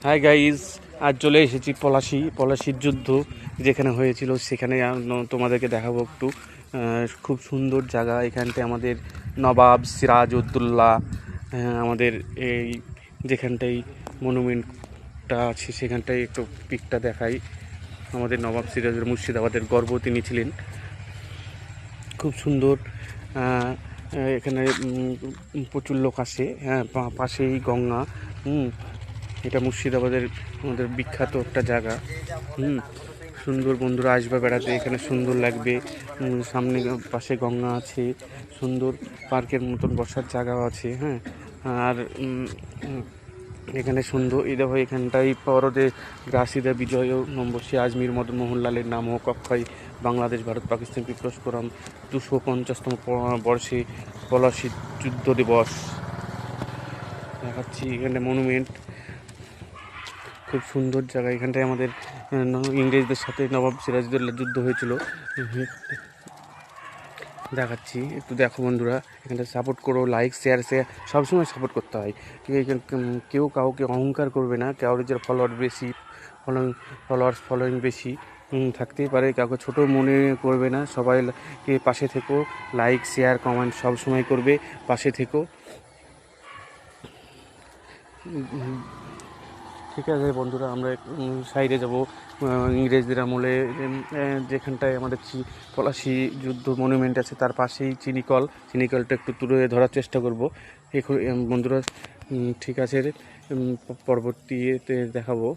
Hi guys, আজ চলে এসেছি পলাশির যুদ্ধ যেখানে হয়েছিল সেখানে তোমাদেরকে দেখাবো একটু। খুব সুন্দর জায়গা। এখানটায় আমাদের নবাব সিরাজউদ্দৌলা, আমাদের এই যেখানটাই মনুমেন্টটা আছে সেখানটায় একটু পিকটা দেখাই। আমাদের নবাব সিরাজের মুর্শিদাবাদের গর্ব তিনি ছিলেন। খুব সুন্দর। এখানে প্রচুর লোক আসে। হ্যাঁ, পাশেই গঙ্গা। এটা মুর্শিদাবাদের আমাদের বিখ্যাত একটা জায়গা। সুন্দর, বন্ধুরা আসবে বেড়াতে, এখানে সুন্দর লাগবে। সামনে পাশে গঙ্গা আছে, সুন্দর পার্কের মতন বসার জায়গাও আছে। হ্যাঁ, আর এখানে সুন্দর এই দেখো, এখানটাই পরদে গ্রাসিদা বিজয় নম্বসী আজমির মদন মোহনলালের নাম হোক অক্ষয় বাংলাদেশ ভারত পাকিস্তান পিপলস ফোরাম 250তম বর্ষে পলাশী যুদ্ধ দিবস দেখাচ্ছি। এখানে মনুমেন্ট খুব সুন্দর জায়গা। এখানটায় আমাদের ইংরেজদের সাথে নবাব সিরাজউদ্দৌলার যুদ্ধ হয়েছিল। দেখাচ্ছি, একটু দেখো বন্ধুরা। এখানটা সাপোর্ট করো, লাইক শেয়ার সবসময় সাপোর্ট করতে হয়। কেউ কাউকে অহংকার করবে না। কাউর যে ফলোয়িং বেশি থাকতেই পারে, কাউকে ছোট মনে করবে না। সবাইকে পাশে থেকো, লাইক শেয়ার কমেন্ট সবসময় করবে, পাশে থেকো। ঠিক আছে বন্ধুরা, আমরা সাইডে যাব। ইংরেজদের আমলে যেখানটায় আমাদের পলাশী যুদ্ধ মনুমেন্ট আছে তার পাশেই চিনিকলটা একটু তুলে ধরার চেষ্টা করব বন্ধুরা। ঠিক আছে, পরবর্তীতে দেখাবো।